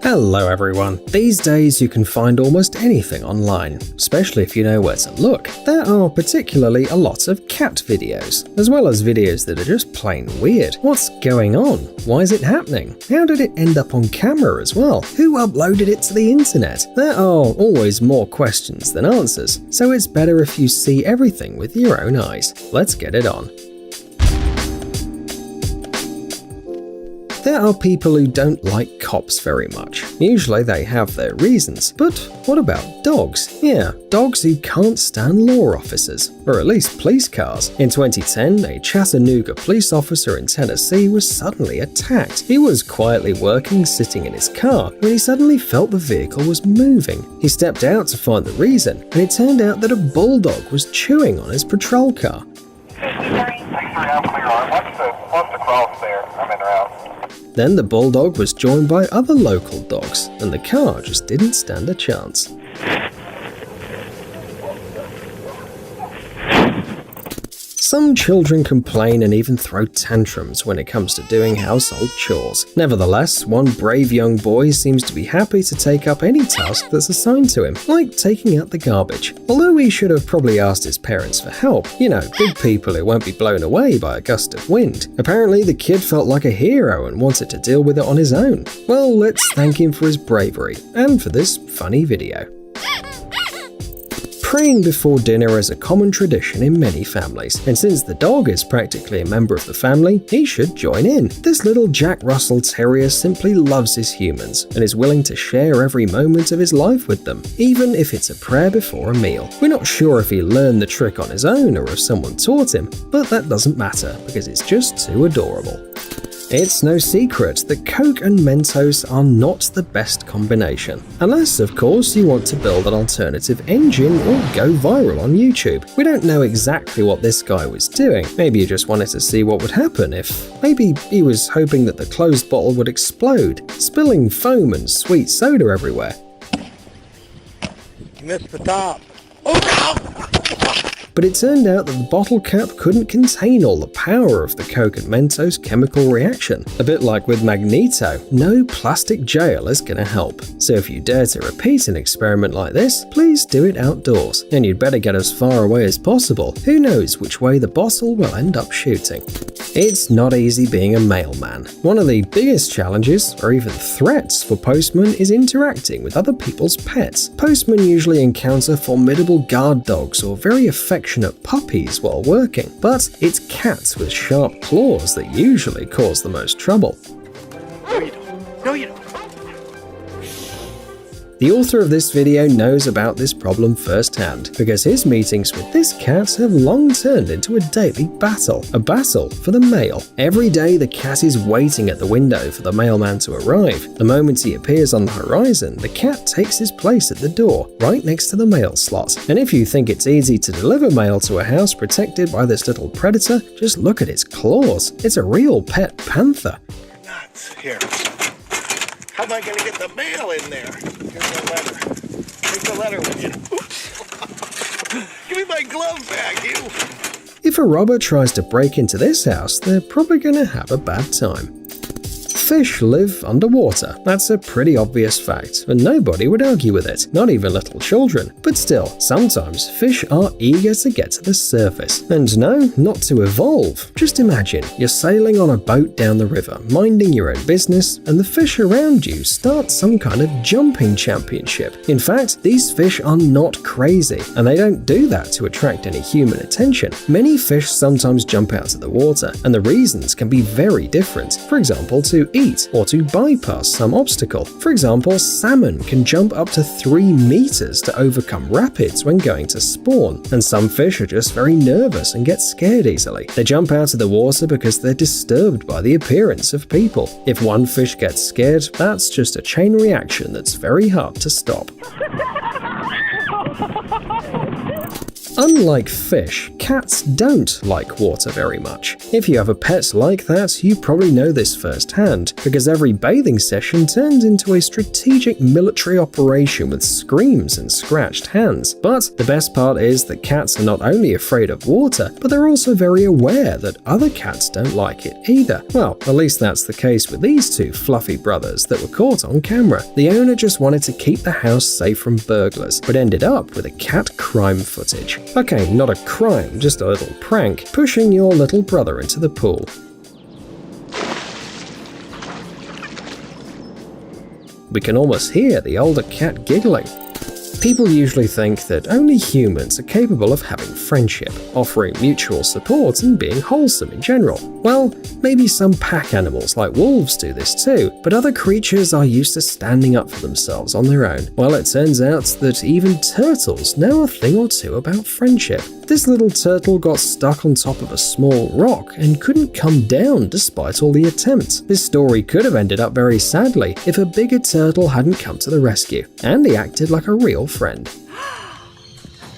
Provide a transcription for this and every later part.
Hello everyone. These days you can find almost anything online, especially if you know where to look. There are particularly a lot of cat videos, as well as videos that are just plain weird. What's going on? Why is it happening? How did it end up on camera as well? Who uploaded it to the internet? There are always more questions than answers, so it's better if you see everything with your own eyes. Let's get it on. There are people who don't like cops very much. Usually they have their reasons. But what about dogs? Yeah, dogs who can't stand law officers, or at least police cars. In 2010, a Chattanooga police officer in Tennessee was suddenly attacked. He was quietly working, sitting in his car, when he suddenly felt the vehicle was moving. He stepped out to find the reason, and it turned out that a bulldog was chewing on his patrol car. What's the cross there? I'm in route. Then the bulldog was joined by other local dogs, and the car just didn't stand a chance. Some children complain and even throw tantrums when it comes to doing household chores. Nevertheless, one brave young boy seems to be happy to take up any task that's assigned to him, like taking out the garbage. Although he should have probably asked his parents for help. You know, big people who won't be blown away by a gust of wind. Apparently, the kid felt like a hero and wanted to deal with it on his own. Well, let's thank him for his bravery, and for this funny video. Praying before dinner is a common tradition in many families, and since the dog is practically a member of the family, he should join in. This little Jack Russell Terrier simply loves his humans and is willing to share every moment of his life with them, even if it's a prayer before a meal. We're not sure if he learned the trick on his own or if someone taught him, but that doesn't matter because it's just too adorable. It's no secret that Coke and Mentos are not the best combination. Unless, of course, you want to build an alternative engine or go viral on YouTube. We don't know exactly what this guy was doing. Maybe he just wanted to see what would happen if... Maybe he was hoping that the closed bottle would explode, spilling foam and sweet soda everywhere. You missed the top. Oh no! But it turned out that the bottle cap couldn't contain all the power of the Coke and Mentos chemical reaction. A bit like with Magneto, no plastic jail is gonna help. So if you dare to repeat an experiment like this, please do it outdoors. And you'd better get as far away as possible. Who knows which way the bottle will end up shooting. It's not easy being a mailman. One of the biggest challenges, or even threats, for postmen is interacting with other people's pets. Postmen usually encounter formidable guard dogs or very affectionate puppies while working, but it's cats with sharp claws that usually cause the most trouble. No, you don't. No, you don't. The author of this video knows about this problem firsthand, because his meetings with this cat have long turned into a daily battle. A battle for the mail. Every day the cat is waiting at the window for the mailman to arrive. The moment he appears on the horizon, the cat takes his place at the door, right next to the mail slot. And if you think it's easy to deliver mail to a house protected by this little predator, just look at its claws. It's a real pet panther. Nuts. Here. How am I going to get the mail in there? Here's the letter. Take the letter with you. Oops. Give me my glove back, you. If a robber tries to break into this house, they're probably going to have a bad time. Fish live underwater. That's a pretty obvious fact, and nobody would argue with it, not even little children. But still, sometimes fish are eager to get to the surface. And no, not to evolve. Just imagine, you're sailing on a boat down the river, minding your own business, and the fish around you start some kind of jumping championship. In fact, these fish are not crazy, and they don't do that to attract any human attention. Many fish sometimes jump out of the water, and the reasons can be very different. For example, to eat or to bypass some obstacle. For example, salmon can jump up to 3 meters to overcome rapids when going to spawn, and some fish are just very nervous and get scared easily. They jump out of the water because they're disturbed by the appearance of people. If one fish gets scared, that's just a chain reaction that's very hard to stop. Unlike fish, cats don't like water very much. If you have a pet like that, you probably know this firsthand, because every bathing session turns into a strategic military operation with screams and scratched hands. But the best part is that cats are not only afraid of water, but they're also very aware that other cats don't like it either. Well, at least that's the case with these two fluffy brothers that were caught on camera. The owner just wanted to keep the house safe from burglars, but ended up with a cat crime footage. Okay, not a crime, just a little prank, pushing your little brother into the pool. We can almost hear the older cat giggling. People usually think that only humans are capable of having friendship, offering mutual support and being wholesome in general. Well, maybe some pack animals like wolves do this too, but other creatures are used to standing up for themselves on their own. Well, it turns out that even turtles know a thing or two about friendship. This little turtle got stuck on top of a small rock and couldn't come down despite all the attempts. This story could have ended up very sadly if a bigger turtle hadn't come to the rescue, and he acted like a real friend.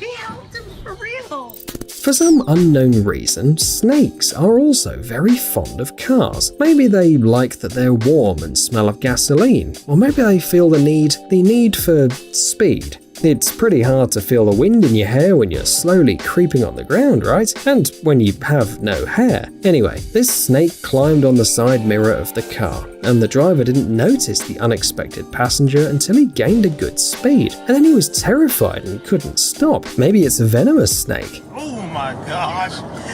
He helped him for real. For some unknown reason, snakes are also very fond of cars. Maybe they like that they're warm and smell of gasoline, or maybe they feel the need for speed. It's pretty hard to feel the wind in your hair when you're slowly creeping on the ground, right? And when you have no hair. Anyway, this snake climbed on the side mirror of the car, and the driver didn't notice the unexpected passenger until he gained a good speed. And then he was terrified and couldn't stop. Maybe it's a venomous snake. Oh my gosh.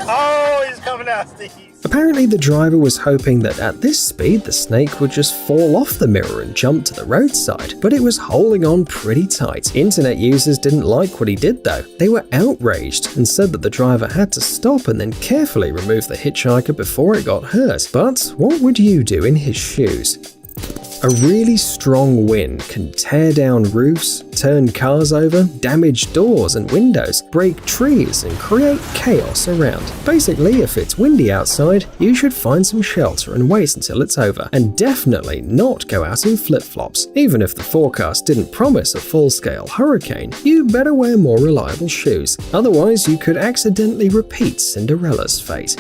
Oh, he's coming after you. Apparently, the driver was hoping that at this speed the snake would just fall off the mirror and jump to the roadside, but it was holding on pretty tight. Internet users didn't like what he did though. They were outraged and said that the driver had to stop and then carefully remove the hitchhiker before it got hurt. But what would you do in his shoes? A really strong wind can tear down roofs, turn cars over, damage doors and windows, break trees, and create chaos around. Basically, if it's windy outside, you should find some shelter and wait until it's over, and definitely not go out in flip-flops. Even if the forecast didn't promise a full-scale hurricane, you better wear more reliable shoes, otherwise you could accidentally repeat Cinderella's fate.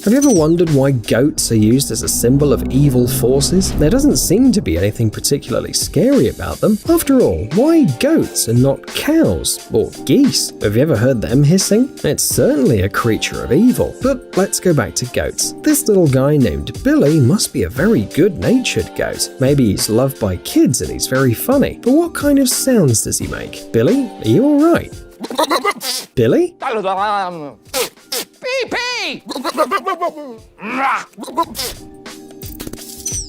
Have you ever wondered why goats are used as a symbol of evil forces? There doesn't seem to be anything particularly scary about them. After all, why goats and not cows or geese? Have you ever heard them hissing? It's certainly a creature of evil. But let's go back to goats. This little guy named Billy must be a very good-natured goat. Maybe he's loved by kids and he's very funny. But what kind of sounds does he make? Billy, are you alright? Billy?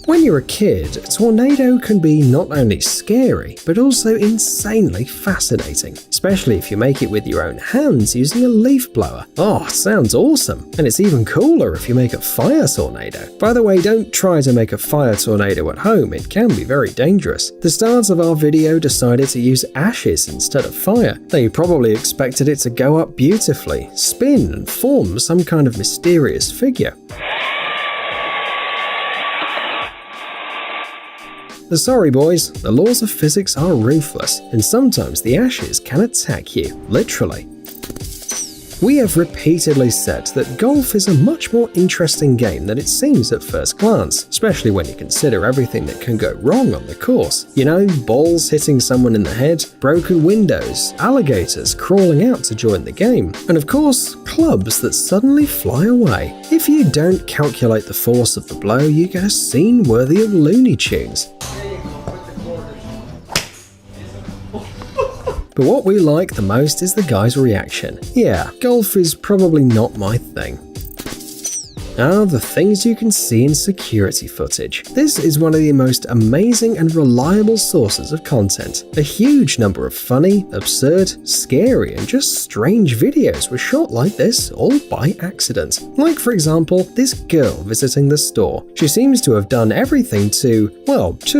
When you're a kid, a tornado can be not only scary, but also insanely fascinating, especially if you make it with your own hands using a leaf blower. Oh, sounds awesome! And it's even cooler if you make a fire tornado. By the way, don't try to make a fire tornado at home, it can be very dangerous. The stars of our video decided to use ashes instead of fire. They probably expected it to go up beautifully, spin, and form some kind of mysterious figure. Sorry boys, the laws of physics are ruthless, and sometimes the ashes can attack you, literally. We have repeatedly said that golf is a much more interesting game than it seems at first glance, especially when you consider everything that can go wrong on the course. You know, balls hitting someone in the head, broken windows, alligators crawling out to join the game, and of course, clubs that suddenly fly away. If you don't calculate the force of the blow, you get a scene worthy of Looney Tunes. But what we like the most is the guy's reaction. Yeah, golf is probably not my thing. The things you can see in security footage. This is one of the most amazing and reliable sources of content. A huge number of funny, absurd, scary, and just strange videos were shot like this, all by accident. Like, for example, this girl visiting the store. She seems to have done everything to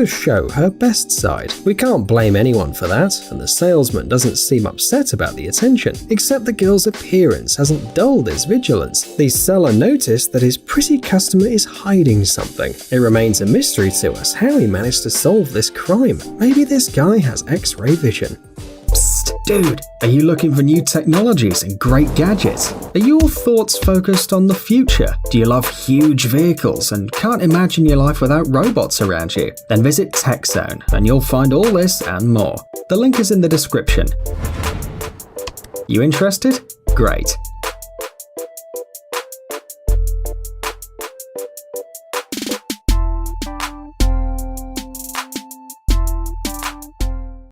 show her best side. We can't blame anyone for that, and the salesman doesn't seem upset about the attention, except the girl's appearance hasn't dulled his vigilance. The seller noticed that his pretty customer is hiding something. It remains a mystery to us how he managed to solve this crime. Maybe this guy has X-ray vision. Psst! Dude, are you looking for new technologies and great gadgets? Are your thoughts focused on the future? Do you love huge vehicles and can't imagine your life without robots around you? Then visit TechZone and you'll find all this and more. The link is in the description. You interested? Great.